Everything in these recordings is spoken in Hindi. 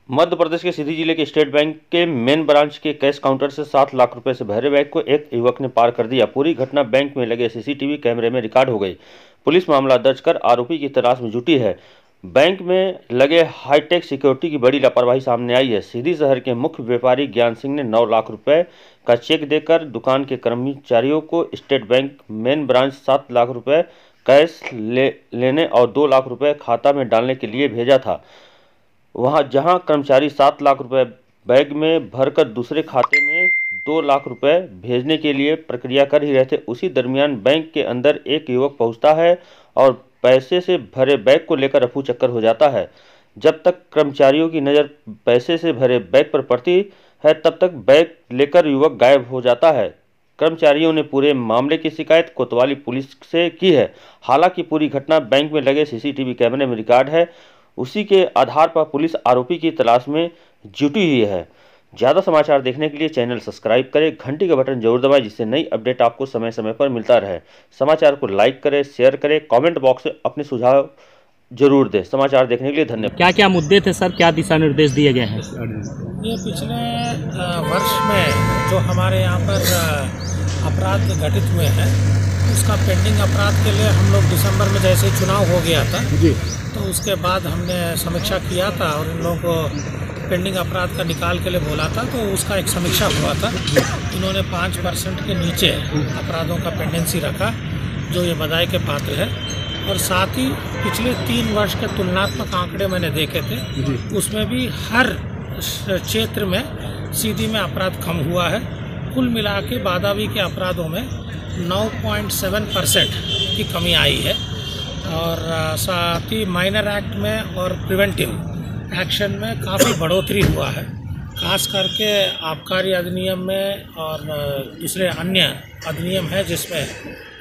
मध्य प्रदेश के सीधी जिले के स्टेट बैंक के मेन ब्रांच के कैश काउंटर से 7 लाख रुपए से भरे बैग को एक युवक ने पार कर दिया। पूरी घटना बैंक में लगे सीसीटीवी कैमरे में रिकॉर्ड हो गई। पुलिस मामला दर्ज कर आरोपी की तलाश में जुटी है। बैंक में लगे हाईटेक सिक्योरिटी की बड़ी लापरवाही सामने आई है। सीधी शहर के मुख्य व्यापारी ज्ञान सिंह ने 9 लाख रुपए का चेक देकर दुकान के कर्मचारियों को state bank main branch 7 lakh रुपए कैश लेने और 2 लाख रुपए खाता में डालने के लिए भेजा था। जहां कर्मचारी 7 लाख रुपए बैग में भरकर दूसरे खाते में 2 लाख रुपए भेजने के लिए प्रक्रिया कर ही रहे थे, उसी दरमियान बैंक के अंदर एक युवक पहुंचता है और पैसे से भरे बैग को लेकर रफू चक्कर हो जाता है। जब तक कर्मचारियों की नज़र पैसे से भरे बैग पर पड़ती है, तब तक बैग लेकर युवक गायब हो जाता है। कर्मचारियों ने पूरे मामले की शिकायत कोतवाली पुलिस से की है। हालांकि पूरी घटना बैंक में लगे सीसीटीवी कैमरे में रिकॉर्ड है। उसी के आधार पर पुलिस आरोपी की तलाश में जुटी हुई है। ज़्यादा समाचार देखने के लिए चैनल सब्सक्राइब करें, घंटी का बटन जरूर दबाएं, जिससे नई अपडेट आपको समय समय पर मिलता रहे। समाचार को लाइक करें, शेयर करें, कमेंट बॉक्स में अपने सुझाव जरूर दें। समाचार देखने के लिए धन्यवाद। क्या क्या मुद्दे थे सर, क्या दिशा निर्देश दिए गए हैं? ये पिछले वर्ष में जो हमारे यहाँ पर अपराध घटित हुए हैं, उसका पेंडिंग अपराध के लिए हम लोग दिसंबर में जैसे ही चुनाव हो गया था जी, तो उसके बाद हमने समीक्षा किया था और इन लोगों को पेंडिंग अपराध का निकाल के लिए बोला था, तो उसका एक समीक्षा हुआ था। इन्होंने 5% के नीचे अपराधों का पेंडेंसी रखा, जो ये बधाई के पात्र है। और साथ ही पिछले 3 वर्ष के तुलनात्मक आंकड़े मैंने देखे थे, उसमें भी हर क्षेत्र में सीधी में अपराध कम हुआ है। कुल मिला के बादावी के अपराधों में 9.7% की कमी आई है। और साथ ही माइनर एक्ट में और प्रिवेंटिव एक्शन में काफ़ी बढ़ोतरी हुआ है, खास करके आबकारी अधिनियम में और दूसरे अन्य अधिनियम है जिसमें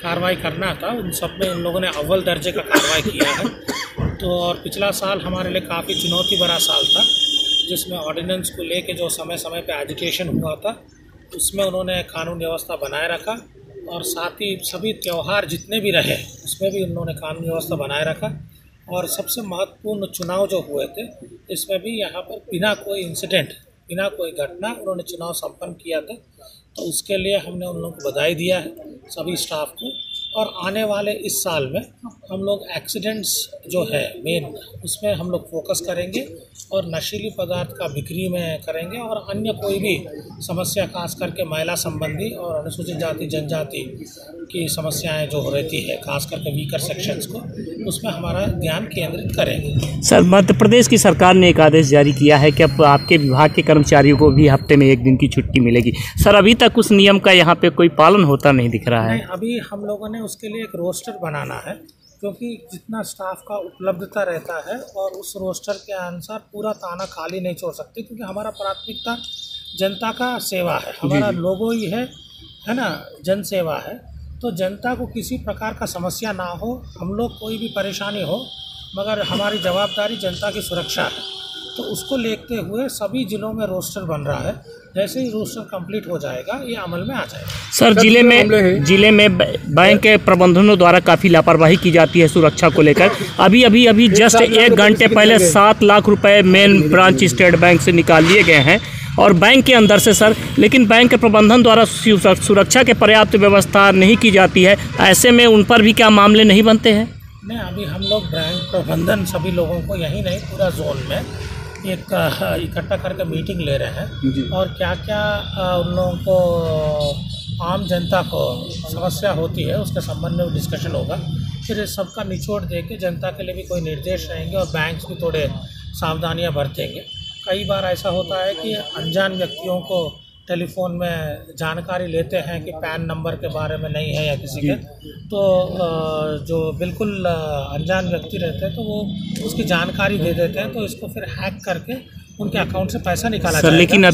कार्रवाई करना था, उन सब में इन लोगों ने अव्वल दर्जे का कार्रवाई किया है। तो और पिछला साल हमारे लिए काफ़ी चुनौती भरा साल था, जिसमें ऑर्डिनेंस को लेके जो समय समय पे एजुकेशन हुआ था, उसमें उन्होंने कानून व्यवस्था बनाए रखा। और साथ ही सभी त्यौहार जितने भी रहे, उसमें भी उन्होंने कानून व्यवस्था बनाए रखा। और सबसे महत्वपूर्ण चुनाव जो हुए थे, इसमें भी यहाँ पर बिना कोई इंसिडेंट, बिना कोई घटना उन्होंने चुनाव संपन्न किया था। तो उसके लिए हमने उन लोगों को बधाई दिया है, सभी स्टाफ को। और आने वाले इस साल में हम लोग एक्सीडेंट्स जो है मेन, उसमें हम लोग फोकस करेंगे और नशीली पदार्थ का बिक्री में करेंगे और अन्य कोई भी समस्या, खास करके महिला संबंधी और अनुसूचित जाति जनजाति की समस्याएं जो रहती है, खास करके वीकर सेक्शंस को, उसमें हमारा ध्यान केंद्रित करेंगे। सर, मध्य प्रदेश की सरकार ने एक आदेश जारी किया है कि अब आपके विभाग के कर्मचारियों को भी हफ्ते में 1 दिन की छुट्टी मिलेगी। सर, अभी तक उस नियम का यहाँ पे कोई पालन होता नहीं दिख रहा है। अभी हम लोगों ने उसके लिए एक रोस्टर बनाना है, क्योंकि जितना स्टाफ का उपलब्धता रहता है और उस रोस्टर के अनुसार पूरा ताना खाली नहीं छोड़ सकते, क्योंकि हमारा प्राथमिकता जनता का सेवा है, हमारा लोगो ही है ना, जन सेवा है। तो जनता को किसी प्रकार का समस्या ना हो, हम लोग कोई भी परेशानी हो, मगर हमारी जवाबदारी जनता की सुरक्षा है। तो उसको लेते हुए सभी जिलों में रोस्टर बन रहा है। जैसे ही रोस्टर कंप्लीट हो जाएगा, ये अमल में आ जाएगा। सर, जिले में बैंक के प्रबंधनों द्वारा काफ़ी लापरवाही की जाती है सुरक्षा को लेकर। अभी जस्ट 1 घंटे पहले 7 लाख रुपए मेन ब्रांच स्टेट बैंक से निकाल लिए गए हैं और बैंक के अंदर से सर, लेकिन बैंक के प्रबंधन द्वारा सुरक्षा के पर्याप्त व्यवस्था नहीं की जाती है। ऐसे में उन पर भी क्या मामले नहीं बनते हैं? नहीं, अभी हम लोग बैंक प्रबंधन सभी लोगों को, यही नहीं पूरा जोन में एक इकट्ठा करके मीटिंग ले रहे हैं और क्या क्या उन लोगों को, आम जनता को समस्या होती है, उसके संबंध में डिस्कशन होगा। फिर इस सबका निचोड़ देके जनता के लिए भी कोई निर्देश रहेंगे और बैंक भी थोड़े सावधानियां बरतेंगे। कई बार ऐसा होता है कि अनजान व्यक्तियों को टेलीफोन में जानकारी लेते हैं कि पैन नंबर के बारे में नहीं है या किसी के, तो जो बिल्कुल अनजान व्यक्ति रहते हैं तो वो उसकी जानकारी दे देते हैं, तो इसको फिर हैक करके उनके अकाउंट से पैसा निकाला जाएगा। लेकिन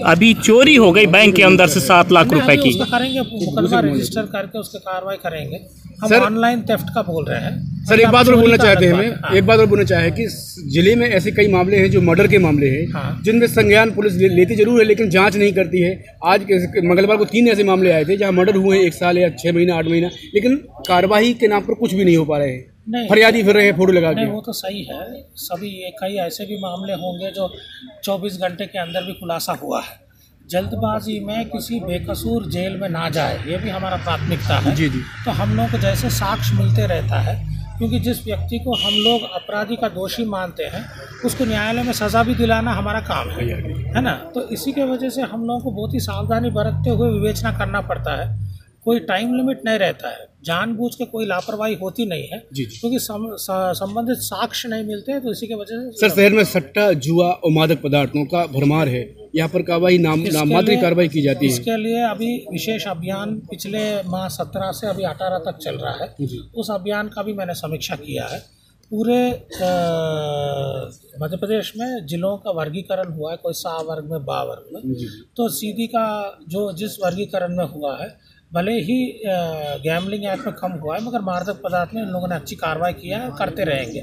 अभी चोरी हो गई बैंक के अंदर से 7 लाख रुपए की। उसका करेंगे, मुकदमा रजिस्टर करके उसके कार्रवाई करेंगे। हम ऑनलाइन थेफ्ट का बोल रहे हैं। सर, एक बात और बोलना चाहते हैं, एक बात और बोलना चाहे कि जिले में ऐसे कई मामले हैं जो मर्डर के मामले हैं, जिनमें संज्ञान पुलिस लेती जरूर है लेकिन जांच नहीं करती है। आज मंगलवार को 3 ऐसे मामले आए थे जहां मर्डर हुए 1 साल या 6 महीना 8 महीना, लेकिन कार्रवाई के नाम पर कुछ भी नहीं हो पा रहे हैं। नहीं, फरियादी फिर रहे हैं फोटो लगा के। नहीं, वो तो सही है। सभी कई ऐसे भी मामले होंगे जो 24 घंटे के अंदर भी खुलासा हुआ है। जल्दबाजी में किसी बेकसूर जेल में ना जाए, ये भी हमारा प्राथमिकता है। जी जी। तो हम लोग को जैसे साक्ष्य मिलते रहता है, क्योंकि जिस व्यक्ति को हम लोग अपराधी का दोषी मानते हैं उसको न्यायालय में सज़ा भी दिलाना हमारा काम है ना। तो इसी के वजह से हम लोगों को बहुत ही सावधानी बरतते हुए विवेचना करना पड़ता है। कोई टाइम लिमिट नहीं रहता है, जानबूझ के कोई लापरवाही होती नहीं है, क्योंकि संबंधित साक्ष्य नहीं मिलते हैं। तो इसी के वजह से सर शहर में सट्टा, जुआ और मादक पदार्थों का भरमार है, यहाँ पर कार्रवाई नाममात्र कार्रवाई की जाती है। इसके लिए अभी विशेष अभियान पिछले माह 17 से अभी 18 तक चल रहा है। उस अभियान का भी मैंने समीक्षा किया है। पूरे मध्य प्रदेश में जिलों का वर्गीकरण हुआ है, कोई सा वर्ग में, बा वर्ग में। तो सीधी का जो जिस वर्गीकरण में हुआ है, भले ही गैम्बलिंग एक्ट में कम हुआ है, मगर मादक पदार्थ में इन लोगों ने अच्छी कार्रवाई किया है, करते रहेंगे।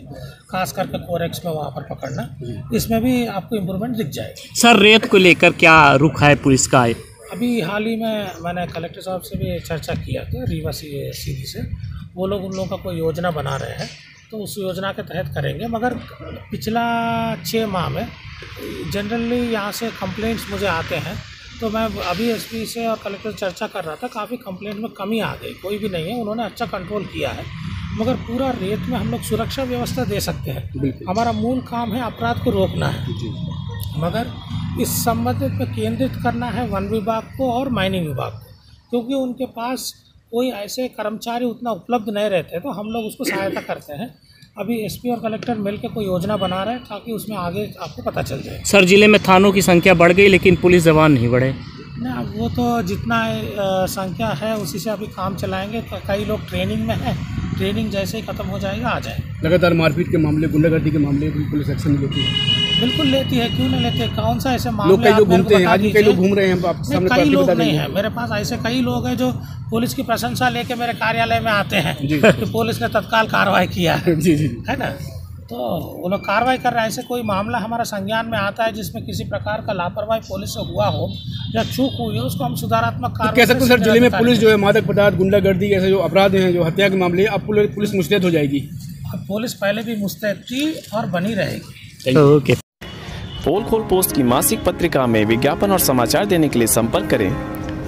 खास करके कोरेक्स में वहाँ पर पकड़ना, इसमें भी आपको इम्प्रूवमेंट दिख जाएगा। सर रेत को लेकर क्या रुख है पुलिस का? अभी हाल ही में मैंने कलेक्टर साहब से भी चर्चा किया था, रीवा सीधी से। वो लोग उन लोगों का कोई योजना बना रहे हैं, तो उस योजना के तहत करेंगे। मगर पिछला 6 माह में जनरली यहाँ से कंप्लेंट्स मुझे आते हैं, तो मैं अभी एसपी से और कलेक्टर से चर्चा कर रहा था, काफ़ी कंप्लेंट में कमी आ गई, कोई भी नहीं है, उन्होंने अच्छा कंट्रोल किया है। मगर पूरा रेत में हम लोग सुरक्षा व्यवस्था दे सकते हैं। हमारा मूल काम है अपराध को रोकना है, मगर इस संबंधित में केंद्रित करना है वन विभाग को और माइनिंग विभाग को, क्योंकि उनके पास कोई ऐसे कर्मचारी उतना उपलब्ध नहीं रहते, तो हम लोग उसको सहायता करते हैं। अभी एसपी और कलेक्टर मिलकर कोई योजना बना रहे हैं, ताकि उसमें आगे आपको पता चल जाए। सर जिले में थानों की संख्या बढ़ गई, लेकिन पुलिस जवान नहीं बढ़े। ना, वो तो जितना संख्या है उसी से अभी काम चलाएंगे। कई लोग ट्रेनिंग में हैं, ट्रेनिंग जैसे ही खत्म हो जाएगा आ जाए। लगातार मारपीट के मामले, गुंडागर्दी के मामले पुलिस एक्शन नहीं लेती है। बिल्कुल लेती है, क्यों नहीं लेती है? कौन सा ऐसे मामले लोग कई लोग घूमते हैं, आज भी कई लोग घूम रहे हैं, आप सामने कई लोग नहीं है मेरे पास। ऐसे कई लोग हैं जो पुलिस की प्रशंसा लेके मेरे कार्यालय में आते हैं कि पुलिस ने तत्काल कार्रवाई किया है। जी जी, है ना। तो वो लोग कार्रवाई कर रहे हैं। ऐसे कोई मामला हमारा संज्ञान में आता है जिसमें किसी प्रकार का लापरवाही पुलिस से हुआ हो या चूक हुई हो, उसको हम सुधारात्मक कार्रवाई कह सकते हैं। सर जिले में पुलिस जो है मादक पदार्थ, गुंडागर्दी ऐसे जो अपराध हैं, जो हत्या के मामले, अब पुलिस मुस्तैद हो जाएगी। अब पुलिस पहले भी मुस्तैद थी और बनी रहेगी। ओके। पोल खोल पोस्ट की मासिक पत्रिका में विज्ञापन और समाचार देने के लिए संपर्क करें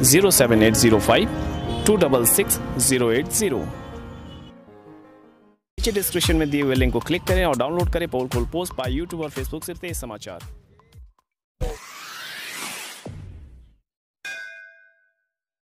07805 266 080। नीचे डिस्क्रिप्शन में दिए हुए लिंक को क्लिक करें और डाउनलोड करें पोल खोल पोस्ट बाय यूट्यूब और फेसबुक से तेज समाचार।